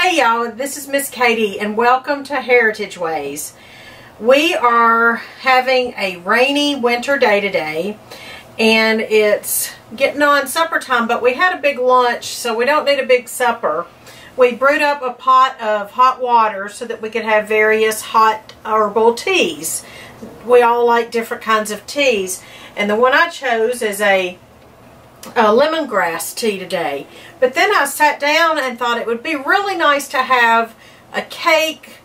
Hey y'all, this is Miss Katie and welcome to Heritage Ways. We are having a rainy winter day today and it's getting on supper time, but we had a big lunch so we don't need a big supper. We brewed up a pot of hot water so that we could have various hot herbal teas. We all like different kinds of teas, and the one I chose is a lemongrass tea today. But then I sat down and thought it would be really nice to have a cake,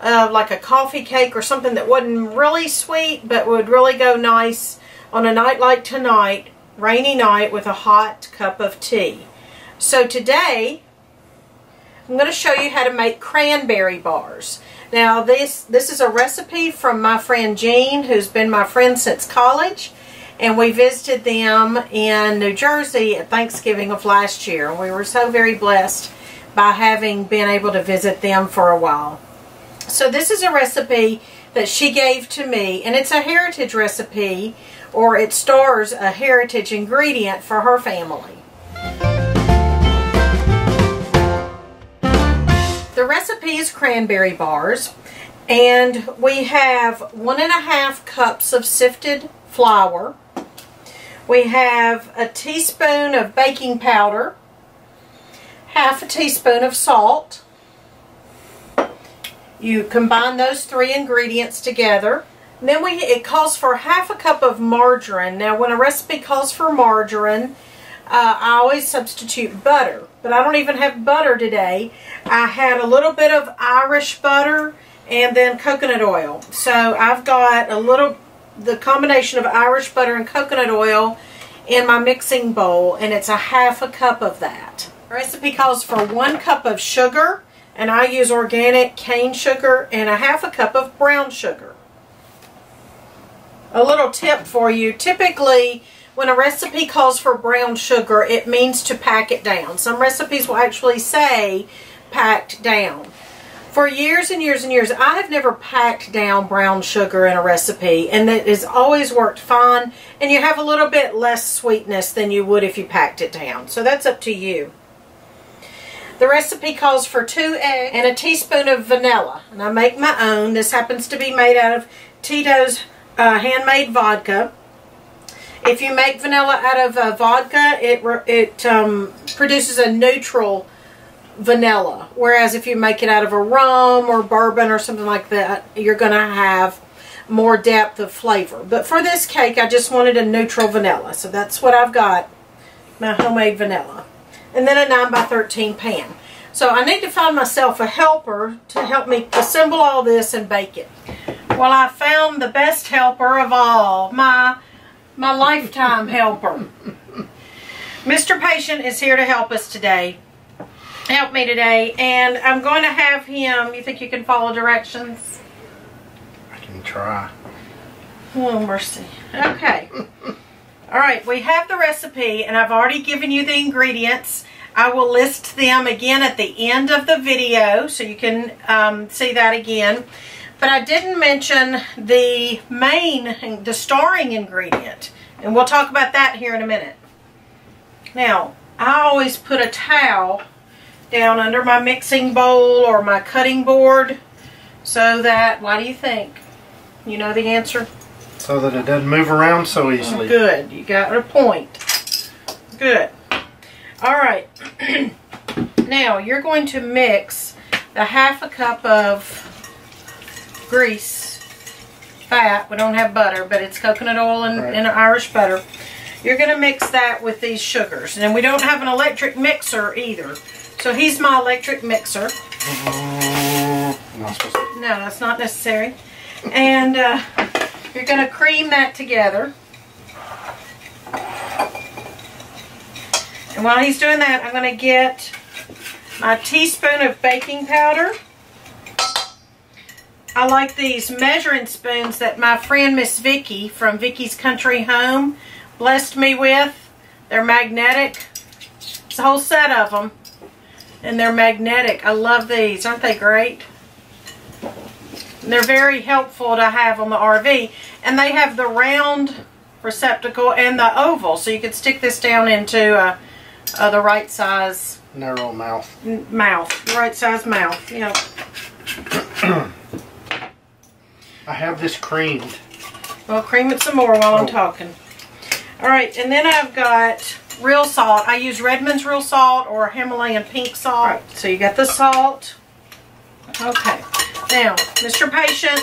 like a coffee cake or something that wasn't really sweet but would really go nice on a night like tonight, rainy night, with a hot cup of tea. So today I'm going to show you how to make cranberry bars. Now this is a recipe from my friend Jean, who's been my friend since college. And we visited them in New Jersey at Thanksgiving of last year. And we were so very blessed by having been able to visit them for a while. So this is a recipe that she gave to me. And it's a heritage recipe, or it stars a heritage ingredient for her family. The recipe is cranberry bars. And we have 1.5 cups of sifted flour. We have a teaspoon of baking powder, half a teaspoon of salt. You combine those 3 ingredients together. And then it calls for half a cup of margarine. Now when a recipe calls for margarine, I always substitute butter. But I don't even have butter today. I had a little bit of Irish butter and then coconut oil. So I've got the combination of Irish butter and coconut oil in my mixing bowl, and it's a half a cup of that. The recipe calls for 1 cup of sugar, and I use organic cane sugar, and a half a cup of brown sugar. A little tip for you: typically when a recipe calls for brown sugar, it means to pack it down. Some recipes will actually say packed down. For years and years and years, I have never packed down brown sugar in a recipe, and it has always worked fine, and you have a little bit less sweetness than you would if you packed it down. So that's up to you. The recipe calls for 2 eggs and a teaspoon of vanilla, and I make my own. This happens to be made out of Tito's handmade vodka. If you make vanilla out of vodka, it produces a neutral vanilla, whereas if you make it out of a rum or bourbon or something like that, you're going to have more depth of flavor. But for this cake, I just wanted a neutral vanilla, so that's what I've got, my homemade vanilla. And then a 9x13 pan. So I need to find myself a helper to help me assemble all this and bake it. Well, I found the best helper of all, my lifetime helper. Mr. Patient is here to help me today, and I'm going to have him. You think you can follow directions? I can try. Oh, mercy. Okay. Alright, we have the recipe, and I've already given you the ingredients. I will list them again at the end of the video, so you can see that again. But I didn't mention the starring ingredient, and we'll talk about that here in a minute. Now, I always put a towel down under my mixing bowl or my cutting board so that, why do you think? You know the answer? So that it doesn't move around so easily. Oh, good. You got a point. Good. Alright. Now you're going to mix the half a cup of grease, fat. We don't have butter, but it's coconut oil and Irish butter. You're going to mix that with these sugars. And we don't have an electric mixer either. So he's my electric mixer. No, that's not necessary. And you're going to cream that together. And while he's doing that, I'm going to get my teaspoon of baking powder. I like these measuring spoons that my friend Miss Vicky from Vicky's Country Home blessed me with. They're magnetic. It's a whole set of them. And they're magnetic. I love these. Aren't they great? And they're very helpful to have on the RV. And they have the round receptacle and the oval. So you can stick this down into the right size narrow mouth. The right size mouth. Yep. I have this creamed. Well, cream it some more while I'm talking. All right, and then I've got real salt. I use Redmond's real salt or Himalayan pink salt. Right, so you got the salt. Okay. Now, Mr. Patient,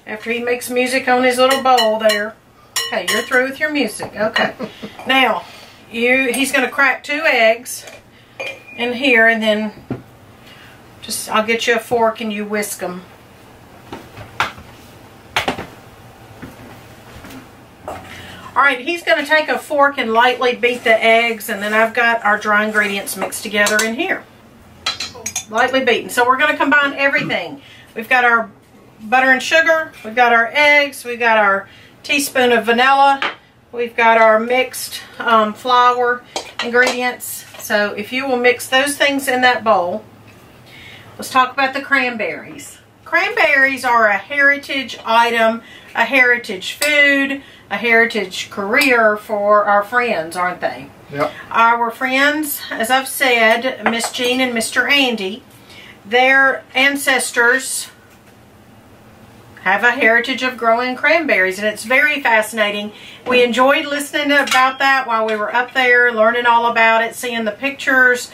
after he makes music on his little bowl there. Okay, you're through with your music. Okay. Now, he's going to crack 2 eggs in here, and then I'll get you a fork and you whisk them. Alright, he's going to take a fork and lightly beat the eggs, and then I've got our dry ingredients mixed together in here. Lightly beaten. So we're going to combine everything. We've got our butter and sugar, we've got our eggs, we've got our teaspoon of vanilla, we've got our mixed flour ingredients. So if you will mix those things in that bowl. Let's talk about the cranberries. Cranberries are a heritage item, a heritage food, a heritage career for our friends, aren't they? Yep. Our friends, as I've said, Miss Jean and Mr. Andy, their ancestors have a heritage of growing cranberries, and it's very fascinating. We enjoyed listening about that while we were up there, learning all about it, seeing the pictures,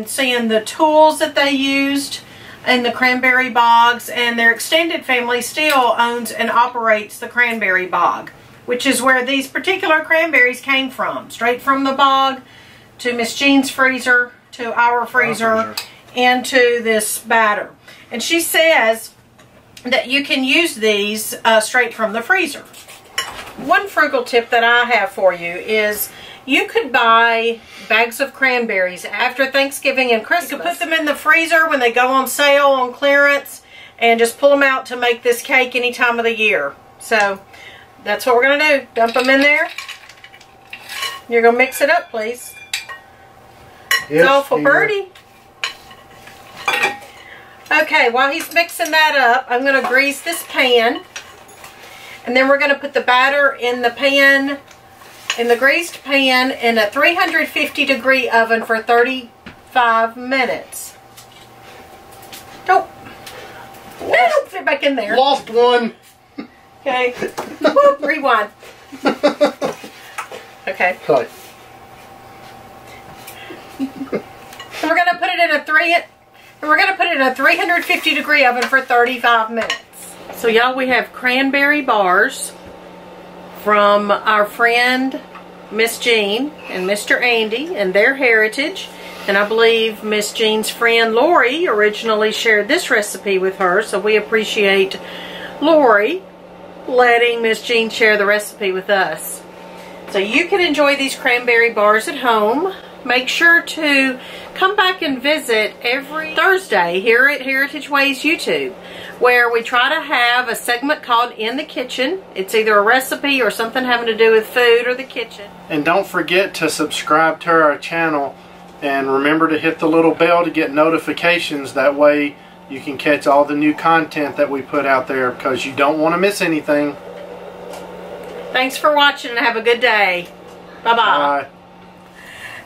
seeing the tools that they used in the cranberry bogs, and their extended family still owns and operates the cranberry bog, which is where these particular cranberries came from, straight from the bog to Miss Jean's freezer, to our freezer, into this batter. And she says that you can use these straight from the freezer. One frugal tip that I have for you is you could buy bags of cranberries after Thanksgiving and Christmas. You could put them in the freezer when they go on sale on clearance and just pull them out to make this cake any time of the year. So that's what we're going to do. Dump them in there. You're going to mix it up, please. Yes, it's all for Birdie. Okay, while he's mixing that up, I'm going to grease this pan. And then we're going to put the batter in the pan, in the greased pan, in a 350-degree oven for 35 minutes. Nope. That'll fit back in there. Lost one. Okay. Whoop, rewind. Okay. Sorry. So we're going to put it in a 350-degree oven for 35 minutes. So y'all, we have cranberry bars from our friend Miss Jean and Mr. Andy and their heritage. And I believe Miss Jean's friend Lori originally shared this recipe with her, so we appreciate Lori letting Miss Jean share the recipe with us. So you can enjoy these cranberry bars at home. Make sure to come back and visit every Thursday here at Heritage Ways YouTube, where we try to have a segment called In the Kitchen. It's either a recipe or something having to do with food or the kitchen. And don't forget to subscribe to our channel, and remember to hit the little bell to get notifications. That way you can catch all the new content that we put out there, because you don't want to miss anything. Thanks for watching and have a good day. Bye-bye. Bye.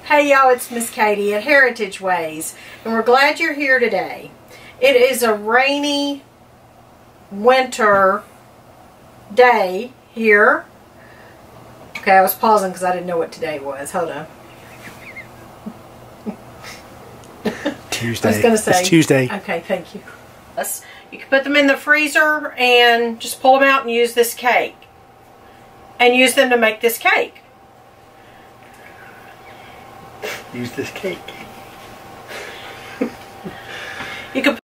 Hey y'all, it's Miss Katie at Heritage Ways, and we're glad you're here today. It is a rainy winter day here. Okay, I was pausing because I didn't know what today was. Hold on. Tuesday. I was going to say. It's Tuesday. Okay, thank you. You can put them in the freezer and just pull them out and use this cake. And use them to make this cake. Use this cake. You can